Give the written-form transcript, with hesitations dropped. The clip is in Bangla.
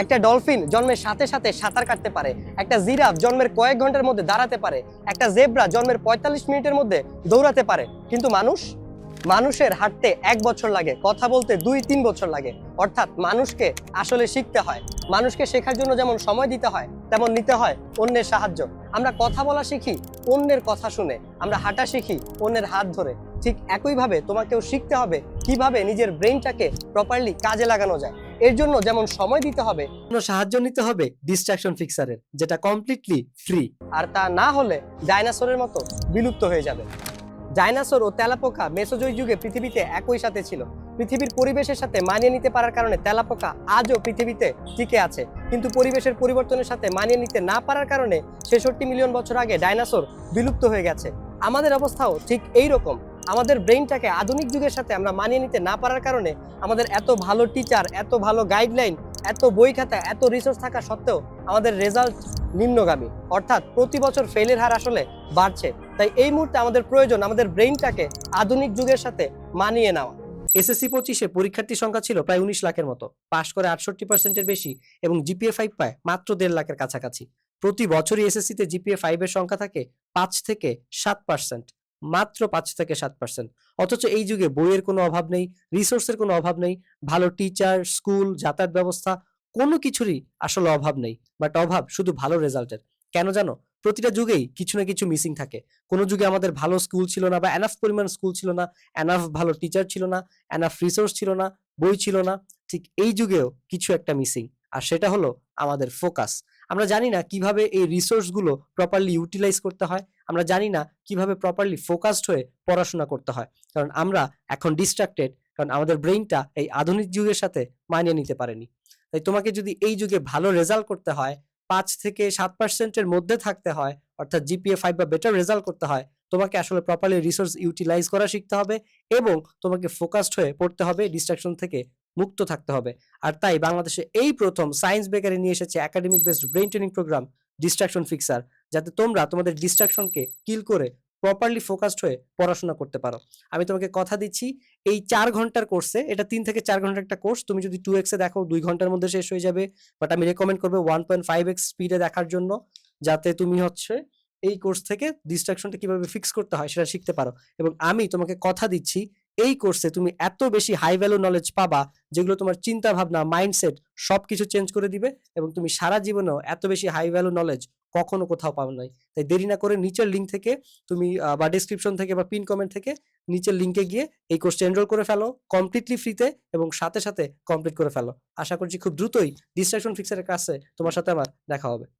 একটা ডলফিন জন্মের সাথে সাথে সাঁতার কাটতে পারে, একটা জিরাফ জন্মের কয়েক ঘন্টার মধ্যে দাঁড়াতে পারে, একটা জেব্রা জন্মের 45 মিনিটের মধ্যে দৌড়াতে পারে। কিন্তু মানুষের হাঁটতে 1 বছর লাগে, কথা বলতে 2-3 বছর লাগে। অর্থাৎ মানুষকে আসলে শিখতে হয়। মানুষকে শেখার জন্য যেমন সময় দিতে হয়, তেমন নিতে হয় অন্যের সাহায্য। আমরা কথা বলা শিখি অন্যের কথা শুনে, আমরা হাঁটা শিখি অন্যের হাত ধরে। ঠিক একইভাবে তোমাকেও শিখতে হবে কিভাবে নিজের ব্রেইনটাকে প্রপারলি কাজে লাগানো যায়। এর জন্য যেমন সময় দিতে হবে, সাহায্য নিতে হবে ডিস্ট্রাকশন ফিক্সারের, যেটা কমপ্লিটলি ফ্রি। আর তা না হলে ডাইনোসরের মতো বিলুপ্ত হয়ে যাবে। ডাইনোসর ও তেলাপোকা মেসোজোয়িক যুগে পৃথিবীতে একই সাথে ছিল। পৃথিবীর পরিবেশের সাথে মানিয়ে নিতে পারার কারণে তেলাপোকা আজও পৃথিবীতে টিকে আছে। কিন্তু পরিবেশের পরিবর্তনের সাথে মানিয়ে নিতে না পারার কারণে 66 মিলিয়ন বছর আগে ডাইনোসর বিলুপ্ত হয়ে গেছে। আমাদের অবস্থাও ঠিক এই রকম। আমাদের ব্রেইনটাকে আধুনিক যুগের সাথে আমরা মানিয়ে নিতে না পারার কারণে আমাদের এত ভালো টিচার, এত ভালো গাইডলাইন, এত বই খাতা, এত রিসোর্স থাকা সত্ত্বেও আমাদের রেজাল্ট নিম্নগামী। অর্থাৎ প্রতি বছর ফেলের হার আসলে বাড়ছে। তাই এই মুহূর্তে আমাদের প্রয়োজন আমাদের ব্রেইনটাকে আধুনিক যুগের সাথে মানিয়ে নেওয়া। এসএসসি 25-এ পরীক্ষার্থীর সংখ্যা ছিল প্রায় 19 লাখের মতো, পাশ করে 68%-এর বেশি এবং জিপিএ 5 পায় মাত্র 1.5 লাখের কাছাকাছি। প্রতি বছরই এসএসসিতে জিপিএ 5 এর সংখ্যা থাকে 5-7%, মাত্র 5-7%। অথচ এই যুগে বইয়ের কোনো অভাব নেই, রিসোর্সের কোনো অভাব নেই, ভালো টিচার, স্কুল, যাতায়াত ব্যবস্থা কোনো কিছুরই আসলে অভাব নেই। বাট অভাব শুধু ভালো রেজাল্টের। কেন জানো? প্রতিটা যুগেই কিছু না কিছু মিসিং থাকে। কোনো যুগে আমাদের ভালো স্কুল ছিল না বা এনাফ পরিমাণ স্কুল ছিল না, এনাফ ভালো টিচার ছিল না, এনাফ রিসোর্স ছিল না, বই ছিল না। ঠিক এই যুগেও কিছু একটা মিসিং, আর সেটা হলো আমাদের ফোকাস। আমরা জানি না কিভাবে এই রিসোর্স গুলো প্রপারলি ইউটিলাইজ করতে হয়। আমরা জানি না কিভাবে প্রপারলি ফোকাসড হয়ে পড়াশোনা করতে হয়। কারণ আমরা এখন ডিস্ট্রাক্টেড, কারণ আমাদের ব্রেইনটা এই আধুনিক যুগের সাথে মানিয়ে নিতে পারেনি। তাই তোমাকে যদি এই যুগে ভালো রেজাল্ট করতে হয়, 5-7%-এর মধ্যে থাকতে হয়, অর্থাৎ জিপিএ 5 বা বেটার রেজাল্ট করতে হয়, তোমাকে আসলে প্রপারলি রিসোর্স ইউটিলাইজ করা শিখতে হবে এবং তোমাকে ফোকাসড হয়ে পড়তে হবে, ডিস্ট্রাকশন থেকে মুক্ত থাকতে হবে। আর তাই বাংলাদেশে এই প্রথম সায়েন্স বেকারে নিয়ে এসেছে academic based brain training program distraction fixer, যাতে তোমরা তোমাদের ডিস্ট্রাকশনকে কিল করে প্রপারলি ফোকাসড হয়ে পড়াশোনা করতে পারো। আমি তোমাকে কথা দিচ্ছি, এই 4 ঘন্টার কোর্সে, এটা 3 থেকে 4 ঘন্টার একটা কোর্স, তুমি যদি 2x এ দেখো 2 ঘন্টার মধ্যে শেষ হয়ে যাবে। বাট আমি রেকমেন্ড করবো 1.5x স্পিডে দেখার জন্য, যাতে তুমি হচ্ছে এই কোর্স থেকে ডিস্ট্রাকশনটা কিভাবে ফিক্স করতে হয় সেটা শিখতে পারো। এবং আমি তোমাকে কথা দিচ্ছি, এই কোর্সে তুমি এত বেশি হাই ভ্যালু নলেজ পাবা যেগুলো তোমার চিন্তা ভাবনা, মাইন্ডসেট সবকিছু চেঞ্জ করে দিবে এবং তুমি সারা জীবনেও এত বেশি হাই ভ্যালু নলেজ কখনো কোথাও পাবে নাই। তাই দেরি না করে নিচের লিঙ্ক থেকে তুমি বা ডেসক্রিপশন থেকে বা পিন কমেন্ট থেকে নিচের লিঙ্কে গিয়ে এই কোর্সটা এনরোল করে ফেলো কমপ্লিটলি ফ্রিতে এবং সাথে সাথে কমপ্লিট করে ফেলো। আশা করছি খুব দ্রুতই ডিস্ট্রাকশন ফিক্সারের কাছে তোমার সাথে আমার দেখা হবে।